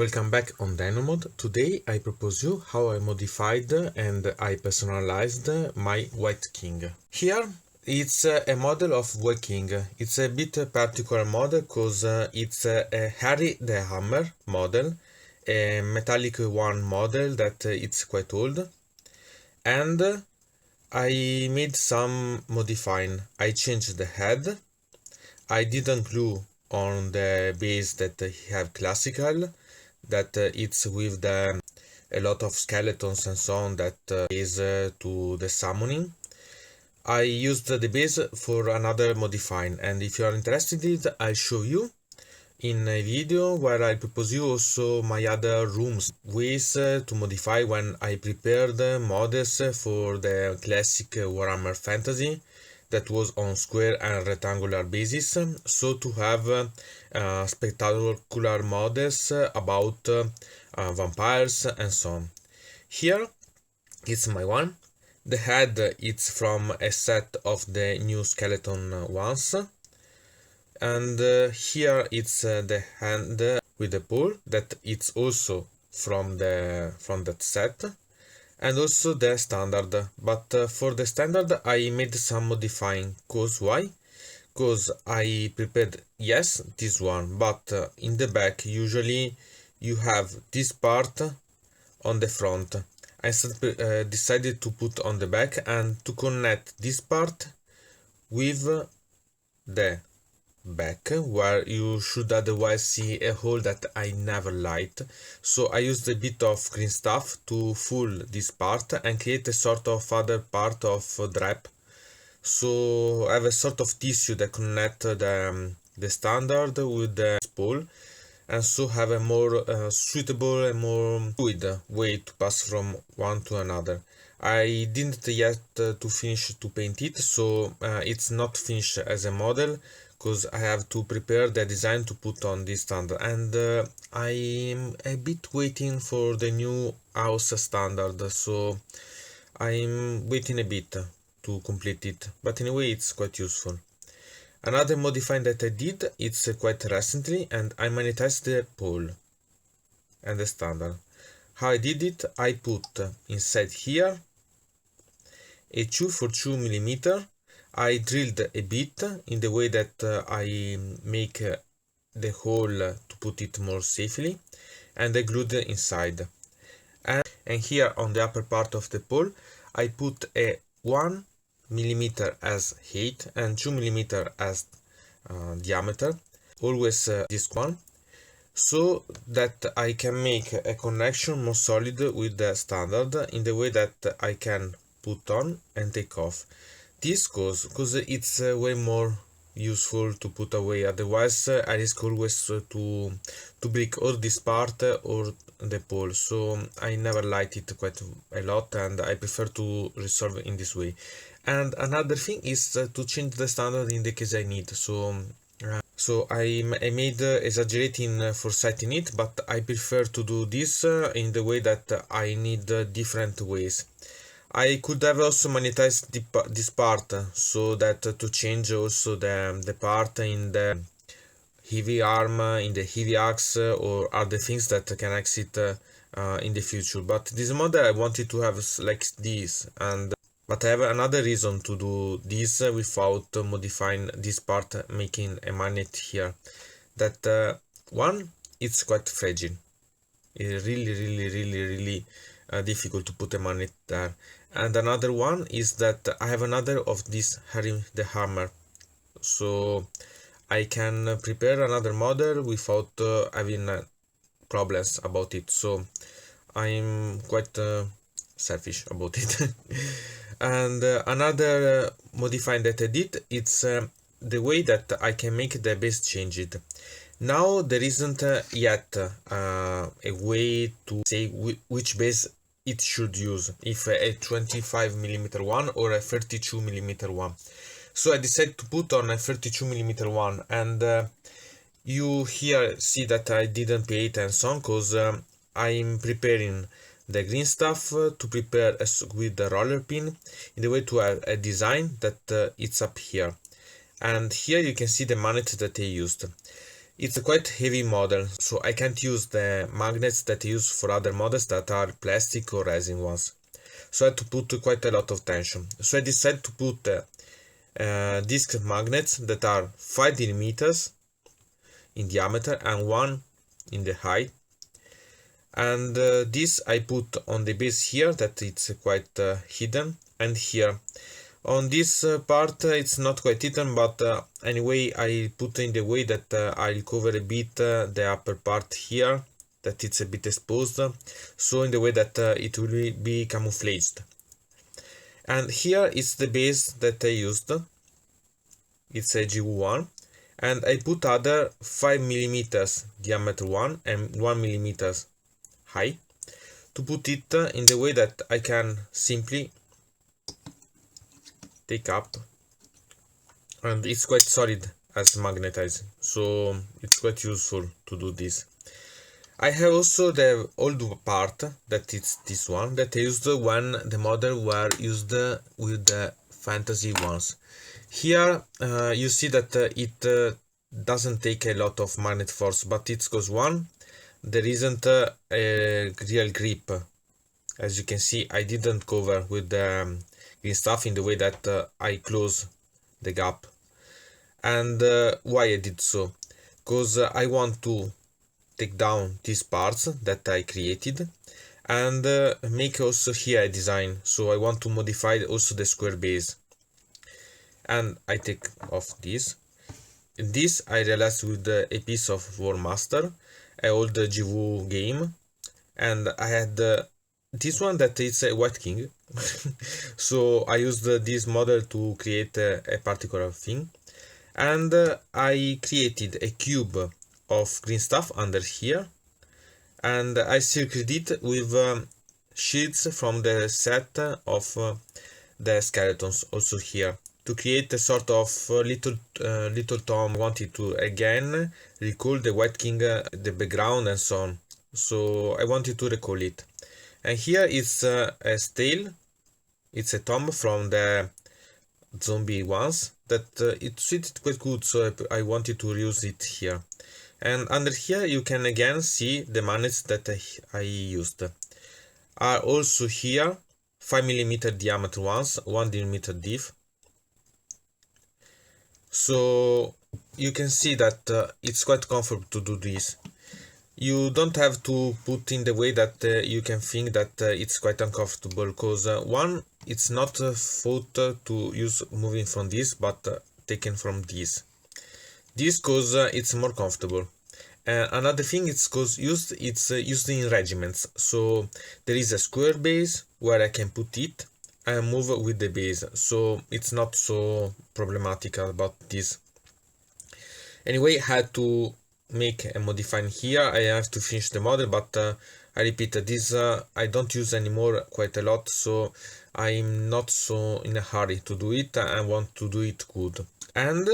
Welcome back on deynonmod. Today I propose you how I modified and I personalized my Wight King. Here it's a model of Wight King. It's a bit particular model because it's a Harry the Hammer model, a metallic one model that it's quite old. And I made some modifying. I changed the head. I didn't glue on the base that he have classical, that it's with a lot of skeletons and so on that is to the summoning. I used the base for another modifying, and if you are interested in it, I'll show you in a video where I propose you also my other rooms, ways to modify when I prepared models for the classic Warhammer Fantasy that was on square and rectangular basis, so to have spectacular models about vampires and so on. Here it's my one. The head it's from a set of the new skeleton ones, and here it's the hand with the pole that it's also from that set, and also the standard. But for the standard I made some modifying. Cause why? Because I prepared, yes, this one, but in the back usually you have this part on the front. I decided to put on the back and to connect this part with the back, where you should otherwise see a hole that I never liked. So I used a bit of green stuff to fool this part and create a sort of other part of drap. So I have a sort of tissue that connect the standard with the spool, and so have a more suitable and more fluid way to pass from one to another. I didn't yet to finish to paint it, so it's not finished as a model, because I have to prepare the design to put on this standard, and I'm a bit waiting for the new house standard, so I'm waiting a bit to complete it, but anyway it's quite useful. Another modifying that I did, it's quite recently, and I magnetized the pole and the standard. How I did it, I put inside here a 2x2 millimeter. I drilled a bit in the way that I make the hole to put it more safely, and I glued it inside. And here on the upper part of the pole I put a 1 millimeter as height and 2 millimeter as diameter, always this one, so that I can make a connection more solid with the standard in the way that I can put on and take off. This goes because it's way more useful to put away, otherwise I risk always to break or this part or the pole, so I never liked it quite a lot and I prefer to resolve in this way. And another thing is to change the standard in the case I need, so I made exaggerating foresight in it, but I prefer to do this in the way that I need different ways. I could have also magnetized this part, so that to change also the part in the heavy arm, in the heavy axe, or other things that can exit in the future. But this model I wanted to have like this, but I have another reason to do this without modifying this part, making a magnet here. That one, it's quite fragile. It's really difficult to put a magnet there. And another one is that I have another of this Harry the Hammer, so I can prepare another model without having problems about it. So I'm quite selfish about it. And another modifying that I did, it's the way that I can make the base changed. Now there isn't yet a way to say which base it should use, if a 25mm one or a 32mm one. So I decided to put on a 32mm one, and you here see that I didn't paint and so on, because I'm preparing the green stuff to prepare with the roller pin in the way to have a design that it's up here. And here you can see the magnet that I used. It's a quite heavy model, so I can't use the magnets that I use for other models that are plastic or resin ones. So I had to put quite a lot of tension. So I decided to put disc magnets that are 5 millimeters in diameter and 1 in the height. And this I put on the base here, that it's quite hidden, and here. On this part it's not quite hidden, but anyway I put in the way that I'll cover a bit the upper part here, that it's a bit exposed, so in the way that it will be camouflaged. And here is the base that I used, it's a GU1, and I put other 5 millimeters diameter one and 1 millimeters high to put it in the way that I can simply take up, and it's quite solid as magnetizing, so it's quite useful to do this. I have also the old part, that is this one, that I used when the model were used with the fantasy ones. Here you see that it doesn't take a lot of magnet force, but it's because one, there isn't a real grip. As you can see, I didn't cover with the green stuff in the way that I close the gap. And why I did so? Because I want to take down these parts that I created and make also here a design. So I want to modify also the square base. And I take off this. This I realized with a piece of War Master, an old GW game, and I had this one that is a Wight King. So I used this model to create a particular thing, and I created a cube of green stuff under here, and I circled it with shields from the set of the skeletons also here, to create a sort of little Tom. Wanted to again recall the Wight King, the background and so on. So I wanted to recall it. And here it's a tail. It's a Tom from the zombie ones that it fitted quite good, so I wanted to reuse it here. And under here you can again see the magnets that I used. Are also here 5 mm diameter ones, 1 mm deep. So you can see that it's quite comfortable to do this. You don't have to put in the way that you can think that it's quite uncomfortable, because one, it's not thought to use moving from this, but taken from this. This cause it's more comfortable. Another thing, it's cause it's used in regiments. So there is a square base where I can put it and move with the base, so it's not so problematic about this. Anyway, I had to make a modifying here. I have to finish the model, but I repeat, this I don't use anymore quite a lot, so I'm not so in a hurry to do it. I want to do it good. And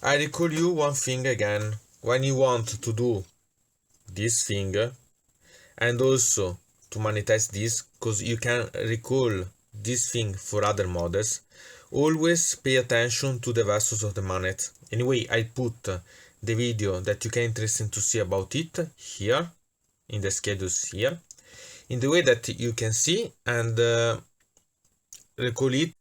I recall you one thing again, when you want to do this thing and also to magnetize this, because you can recall this thing for other models, always pay attention to the values of the magnet. Anyway, I put the video that you can interested to see about it here in the schedules here, in the way that you can see and recall it.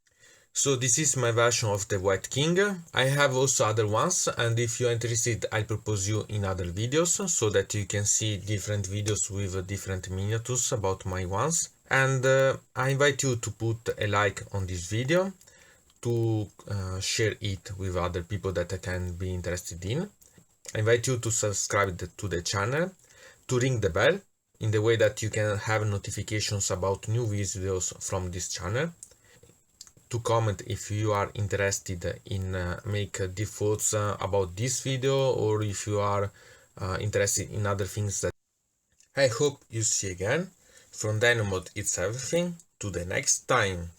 So this is my version of the Wight King. I have also other ones, and if you're interested, I propose you in other videos so that you can see different videos with different miniatures about my ones. And I invite you to put a like on this video, to share it with other people that I can be interested in. I invite you to subscribe to the channel, to ring the bell in the way that you can have notifications about new videos from this channel, to comment if you are interested in make deep thoughts about this video, or if you are interested in other things. That I hope you see again. From deynonmod it's everything. To the next time.